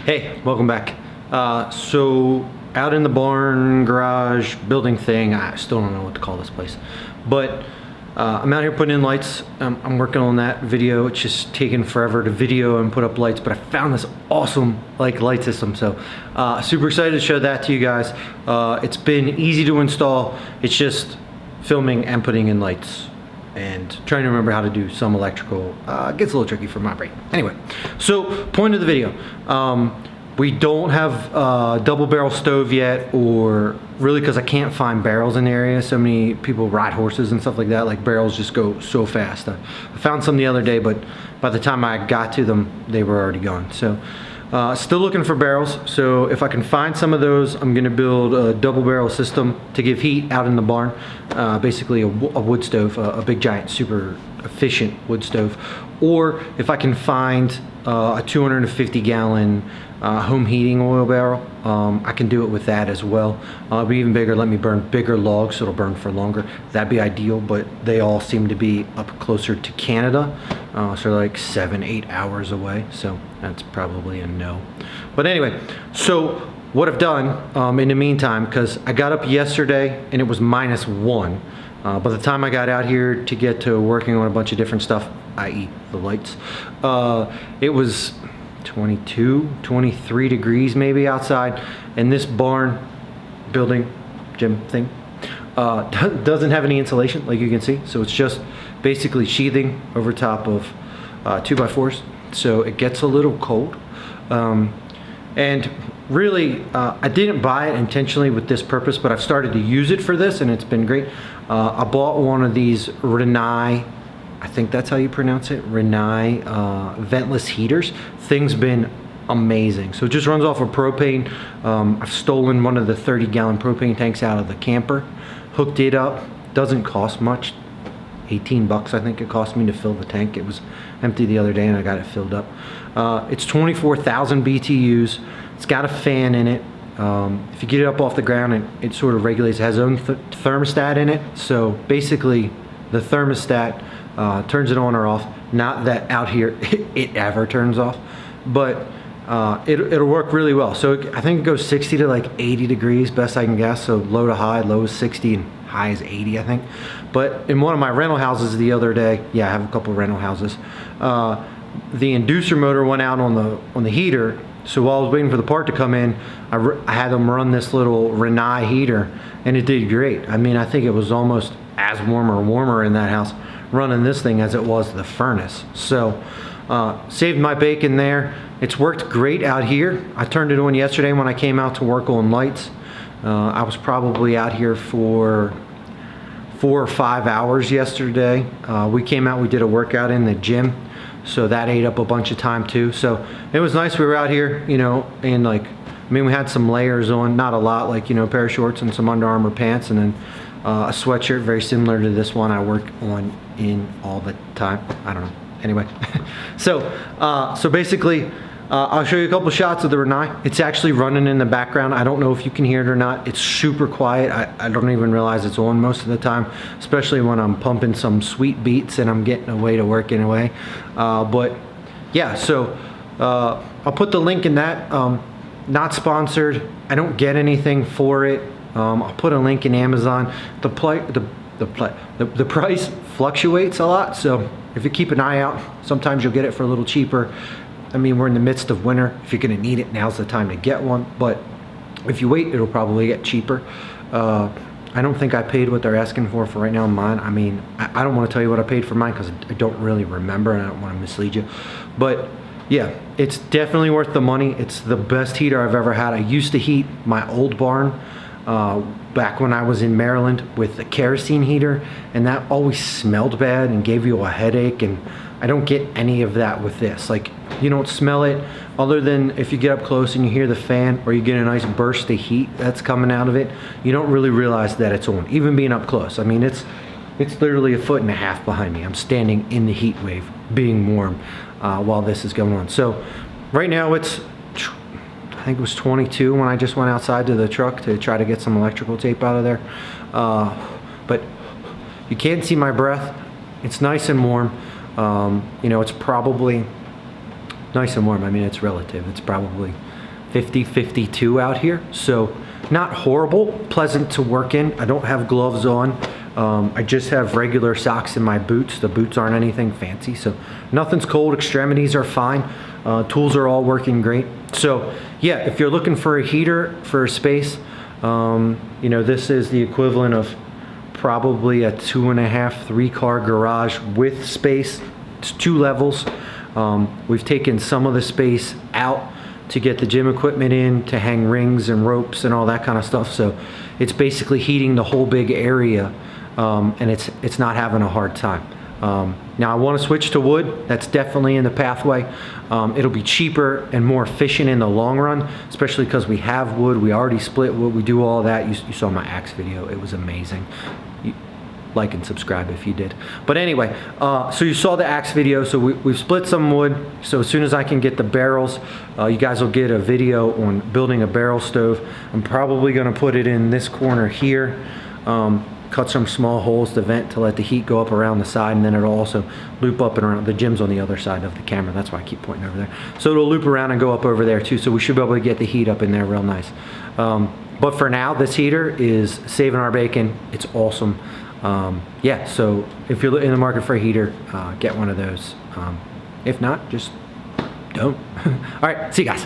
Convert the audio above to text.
Hey, welcome back. So out in the barn, garage, building thing, I still don't know what to call this place, but I'm out here putting in lights. I'm working on that video. It's just taking forever to video and put up lights, but I found this awesome light system, so super excited to show that to you guys. It's been easy to install. It's just filming and putting in lights and trying to remember how to do some electrical. Gets a little tricky for my brain. Anyway, so point of the video. We don't have a double barrel stove yet, or really because I can't find barrels in the area. So many people ride horses and stuff like that. Like barrels just go so fast. I found some the other day, but by the time I got to them, they were already gone. So still looking for barrels. So if I can find some of those, I'm gonna build a double barrel system to give heat out in the barn. Basically a wood stove, a big giant, super efficient wood stove. Or if I can find a 250 gallon home heating oil barrel, I can do it with that as well. It'll be even bigger, let me burn bigger logs so it'll burn for longer. That'd be ideal, but they all seem to be up closer to Canada, so like 7-8 hours away, so that's probably a no. But anyway, so what I've done in the meantime, because I got up yesterday and it was -1. By the time I got out here to get to working on a bunch of different stuff, i.e. the lights, it was 22, 23 degrees maybe outside, and this barn building gym thing doesn't have any insulation, like you can see, so it's just basically sheathing over top of 2x4s, so it gets a little cold. And really, I didn't buy it intentionally with this purpose, but I've started to use it for this, and it's been great. I bought one of these Rinnai, I think that's how you pronounce it, Rinnai ventless heaters. Thing's been amazing. So it just runs off of propane. I've stolen one of the 30-gallon propane tanks out of the camper, hooked it up. Doesn't cost much, 18 bucks I think it cost me to fill the tank. It was empty the other day and I got it filled up. It's 24,000 BTUs. It's got a fan in it. If you get it up off the ground, it sort of regulates. It has its own thermostat in it. So basically the thermostat turns it on or off. Not that out here it ever turns off, but it'll work really well. So I think it goes 60 to like 80 degrees, best I can guess. So low to high, low is 60 and high is 80, I think. But in one of my rental houses the other day, yeah, I have a couple of rental houses, the inducer motor went out on the heater. So while I was waiting for the part to come in, I had them run this little Rinnai heater, and it did great. I mean, I think it was almost as warmer in that house running this thing as it was the furnace. So saved my bacon there. It's worked great out here. I turned it on yesterday when I came out to work on lights. I was probably out here for 4 or 5 hours yesterday. We came out, we did a workout in the gym, so that ate up a bunch of time too. So it was nice. We were out here, you know, and like, I mean, we had some layers on, not a lot, like, you know, a pair of shorts and some Under Armour pants, and then a sweatshirt very similar to this one I work on in all the time. I don't know. Anyway, so basically, I'll show you a couple shots of the Rinnai. It's actually running in the background. I don't know if you can hear it or not. It's super quiet. I don't even realize it's on most of the time, especially when I'm pumping some sweet beats and I'm getting away to work anyway. But yeah, so I'll put the link in that. Not sponsored. I don't get anything for it. I'll put a link in Amazon. The price fluctuates a lot, so if you keep an eye out, sometimes you'll get it for a little cheaper. I mean, we're in the midst of winter. If you're gonna need it, now's the time to get one, but if you wait, it'll probably get cheaper. I don't think I paid what they're asking for right now on mine. I mean, I don't want to tell you what I paid for mine because I don't really remember and I don't want to mislead you, but yeah, it's definitely worth the money. It's the best heater I've ever had. I used to heat my old barn back when I was in Maryland with a kerosene heater, and that always smelled bad and gave you a headache, and I don't get any of that with this. Like, you don't smell it other than if you get up close and you hear the fan or you get a nice burst of heat that's coming out of it. You don't really realize that it's on, even being up close. I mean, it's literally 1.5 feet behind me. I'm standing in the heat wave being warm while this is going on. So right now it's, I think it was 22 when I just went outside to the truck to try to get some electrical tape out of there. But you can't see my breath. It's nice and warm. You know, it's probably nice and warm. I mean, it's relative. It's probably 50, 52 out here. So not horrible, pleasant to work in. I don't have gloves on. I just have regular socks in my boots. The boots aren't anything fancy, so nothing's cold. Extremities are fine. Tools are all working great. So yeah, if you're looking for a heater for a space, you know, this is the equivalent of probably a 2.5, 3-car garage with space. It's 2 levels. We've taken some of the space out to get the gym equipment in, to hang rings and ropes and all that kind of stuff. So it's basically heating the whole big area, and it's not having a hard time. Now I want to switch to wood. That's definitely in the pathway. It'll be cheaper and more efficient in the long run, especially because we have wood. We already split wood. We do all that. You saw my axe video. It was amazing. Like and subscribe if you did. But anyway, so you saw the axe video. So we've split some wood. So as soon as I can get the barrels, you guys will get a video on building a barrel stove. I'm probably going to put it in this corner here. Cut some small holes to vent to let the heat go up around the side, and then it'll also loop up and around. The gym's on the other side of the camera. That's why I keep pointing over there. So it'll loop around and go up over there too. So we should be able to get the heat up in there real nice. But for now, this heater is saving our bacon. It's awesome. Yeah, so if you're in the market for a heater, get one of those. If not, just don't. All right, see you guys.